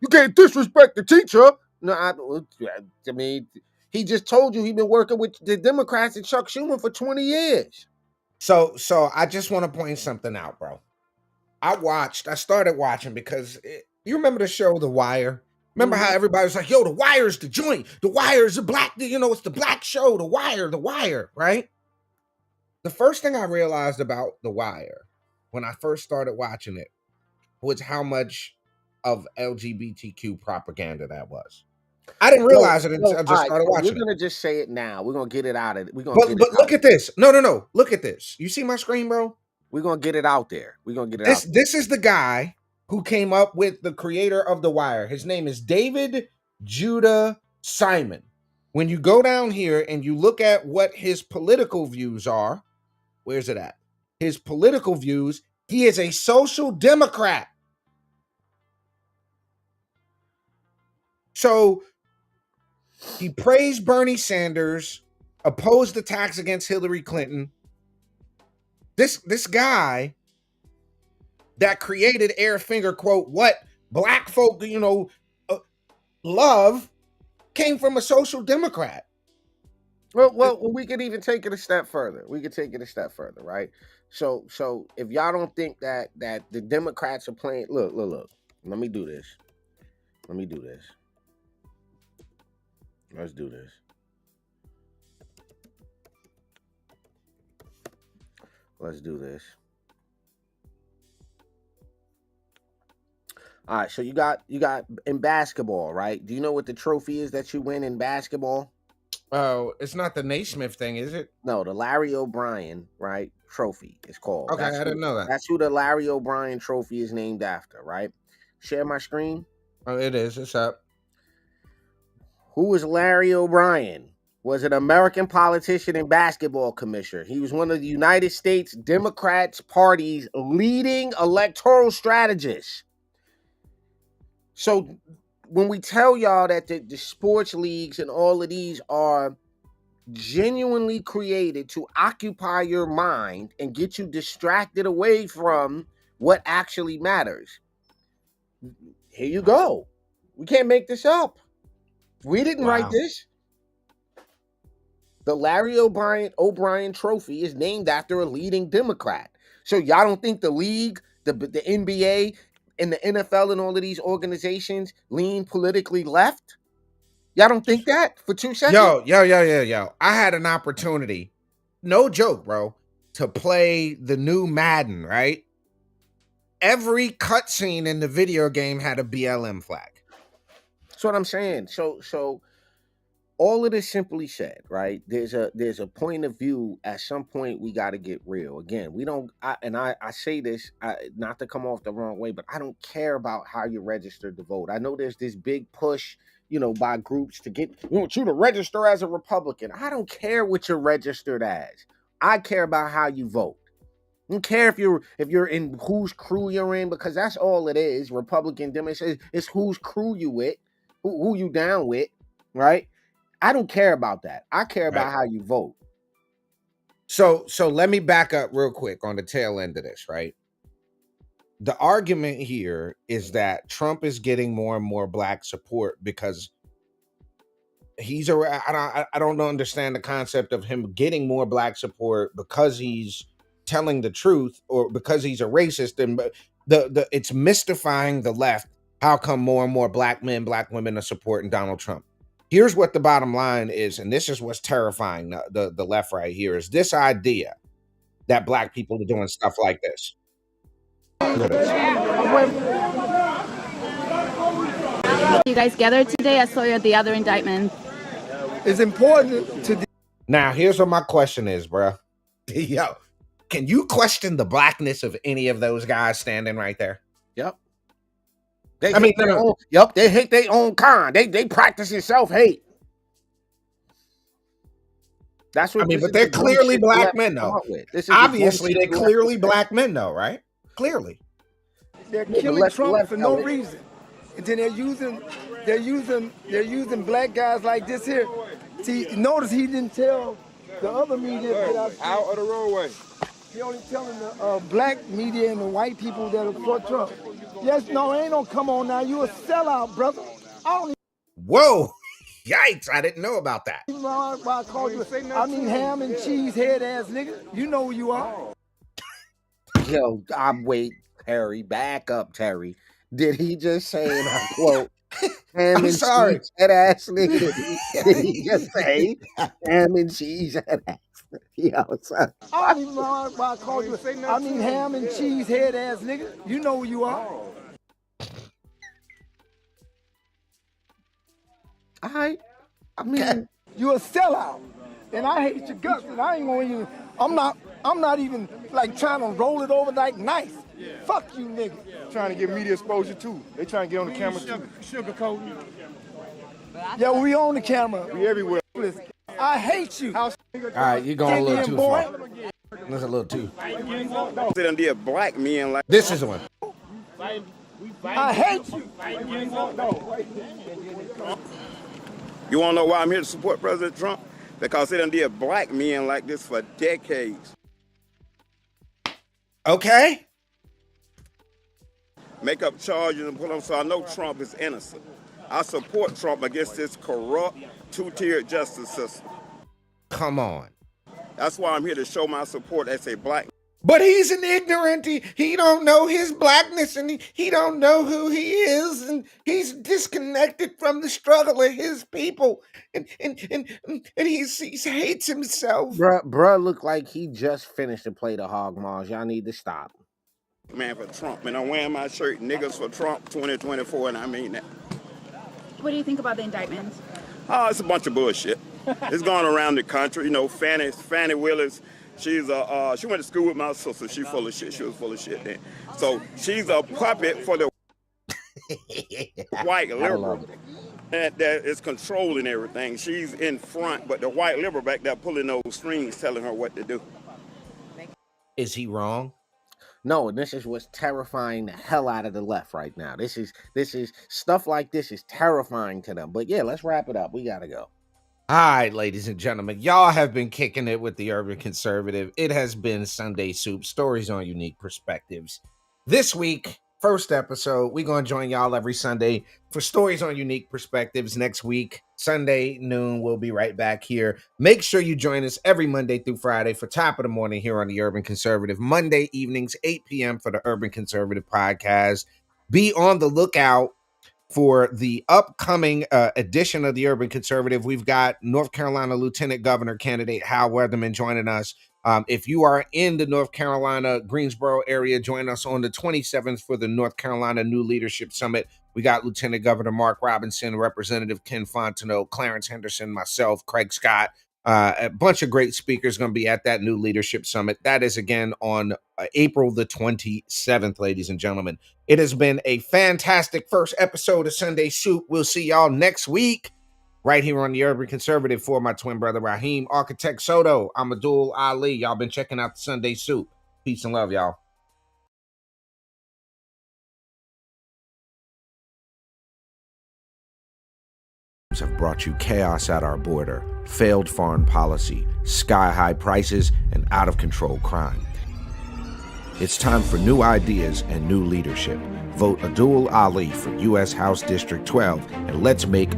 you can't disrespect the teacher. No, I mean, he just told you he's been working with the Democrats and Chuck Schumer for 20 years. So I just want to point something out, bro. I started watching because you remember the show The Wire? Remember how everybody was like, yo, The Wire's the joint. The Wire's the black, it's the black show, The Wire, right? The first thing I realized about The Wire when I first started watching it was how much of LGBTQ propaganda that was. I didn't realize it until I just started watching We're gonna just say it now. We're gonna get it out of it. But look at this. No. Look at this. You see my screen, bro? We're gonna get it out there. We're gonna get it out. This is the guy who came up with the creator of The Wire. His name is David Judah Simon. When you go down here and you look at what his political views are, where's it at? His political views, he is a social democrat. So he praised Bernie Sanders, opposed the tax against Hillary Clinton. This guy that created Airfinger, quote, what black folk, love, came from a social democrat. Well, we could even take it a step further. Right? So if y'all don't think that the Democrats are playing, look. Let me do this. Let's do this. Let's do this. All right, so you got in basketball, right? Do you know what the trophy is that you win in basketball? Oh, it's not the Naismith thing, is it? No, the Larry O'Brien, right? Trophy is called. Okay, I didn't know that. That's who the Larry O'Brien trophy is named after, right? Share my screen. Oh, it is. It's up. Who is Larry O'Brien? Was an American politician and basketball commissioner. He was one of the United States Democrats Party's leading electoral strategists. So when we tell y'all that the sports leagues and all of these are genuinely created to occupy your mind and get you distracted away from what actually matters, here you go. We can't make this up. We didn't write this. The Larry O'Brien Trophy is named after a leading Democrat. So y'all don't think the league, the NBA, and the NFL and all of these organizations lean politically left? Y'all don't think that for 2 seconds? Yo. I had an opportunity, no joke, bro, to play the new Madden, right? Every cutscene in the video game had a BLM flag. That's what I'm saying. So all of this simply said, right? There's a point of view. At some point, we got to get real. Again, we don't. I say this not to come off the wrong way, but I don't care about how you registered to vote. I know there's this big push, by groups to get you to register as a Republican. I don't care what you're registered as. I care about how you vote. I don't care if you're in whose crew you're in, because that's all it is. Republican, Democrat, it's whose crew you with, who you down with, right? I don't care about that. I care about how you vote. So let me back up real quick on the tail end of this, right? The argument here is that Trump is getting more and more black support because I don't understand the concept of him getting more black support because he's telling the truth or because he's a racist. And it's mystifying the left. How come more and more black men, black women are supporting Donald Trump? Here's what the bottom line is, and this is what's terrifying the left right here, is this idea that black people are doing stuff like this. You guys gathered today. I saw you at the other indictment. It's important to. Now, here's what my question is, bro. Yo, can you question the blackness of any of those guys standing right there? Yep. They hate their own kind. They practicing self-hate. That's what but they're clearly black men, though. Obviously, they're clearly black men, though, right? Clearly. They're killing Trump for no reason. And then they're using black guys like this here. See, notice he didn't tell the other media to get out of the roadway. He only telling the black media and the white people that are for Trump. Yes, no, ain't no come on now. You a sellout, brother. Whoa. Yikes, I didn't know about that. Even why I called you, ham and cheese head ass nigga. You know who you are. Yo, wait, Terry, back up, Terry. Did he just say, and I quote, ham and cheese head ass nigga? Did he just say ham and cheese head ass? Yo, son. I don't even know why I called you. Ham and cheese head ass nigga. You know who you are. You a sellout, and I hate your guts, and I ain't gonna even. I'm not even like trying to roll it over like nice. Fuck you, nigga. Trying to get media exposure too. They trying to get on the camera too. Sugarcoating. Yeah, we on the camera. We everywhere. I hate you. All right, you're going a little too far. That's a little too. They done did black men like. This is one. I hate you. You want to know why I'm here to support President Trump? Because they done did black men like this for decades. Okay. Make up charges and put them so I know Trump is innocent. I support Trump against this corrupt, two-tiered justice system. Come on. That's why I'm here to show my support as a black. But he's an ignorant. He don't know his blackness, and he don't know who he is, and he's disconnected from the struggle of his people, and he hates himself. Bruh look like he just finished to play the Hog Moss. Y'all need to stop. Man for Trump, and I'm wearing my shirt, niggas for Trump 2024, and I mean that. What do you think about the indictments? Oh, it's a bunch of bullshit. It's going around the country. You know, Fannie Willis, she went to school with my sister. She full of shit. She was full of shit then. So she's a puppet for the white liberal that is controlling everything. She's in front, but the white liberal back there pulling those strings, telling her what to do. Is he wrong? No, this is what's terrifying the hell out of the left right now. This is stuff like this is terrifying to them. But yeah, let's wrap it up. We gotta go. All right, ladies and gentlemen, y'all have been kicking it with the Urban Conservative. It has been Sunday Soup, stories on unique perspectives. This week, first episode, we're going to join y'all every Sunday for stories on unique perspectives. Next week, Sunday noon, we'll be right back here. Make sure you join us every Monday through Friday for Top of the Morning here on the Urban Conservative. Monday evenings, 8 p.m. for the Urban Conservative podcast. Be on the lookout for the upcoming edition of the Urban Conservative. We've got North Carolina Lieutenant Governor candidate Hal Weatherman joining us. If you are in the North Carolina, Greensboro area, join us on the 27th for the North Carolina New Leadership Summit. We got Lieutenant Governor Mark Robinson, Representative Ken Fontenot, Clarence Henderson, myself, Craig Scott. A bunch of great speakers going to be at that New Leadership Summit. That is again on April the 27th, ladies and gentlemen. It has been a fantastic first episode of Sunday Soup. We'll see y'all next week right here on the Urban Conservative. For my twin brother Raheem, Architect Soto, I'm Abdul Ali. Y'all been checking out the Sunday Soup. Peace and love, y'all. Have brought you chaos at our border, failed foreign policy, sky-high prices, and out-of-control crime. It's time for new ideas and new leadership. Vote Abdul Ali for U.S. House District 12, and let's make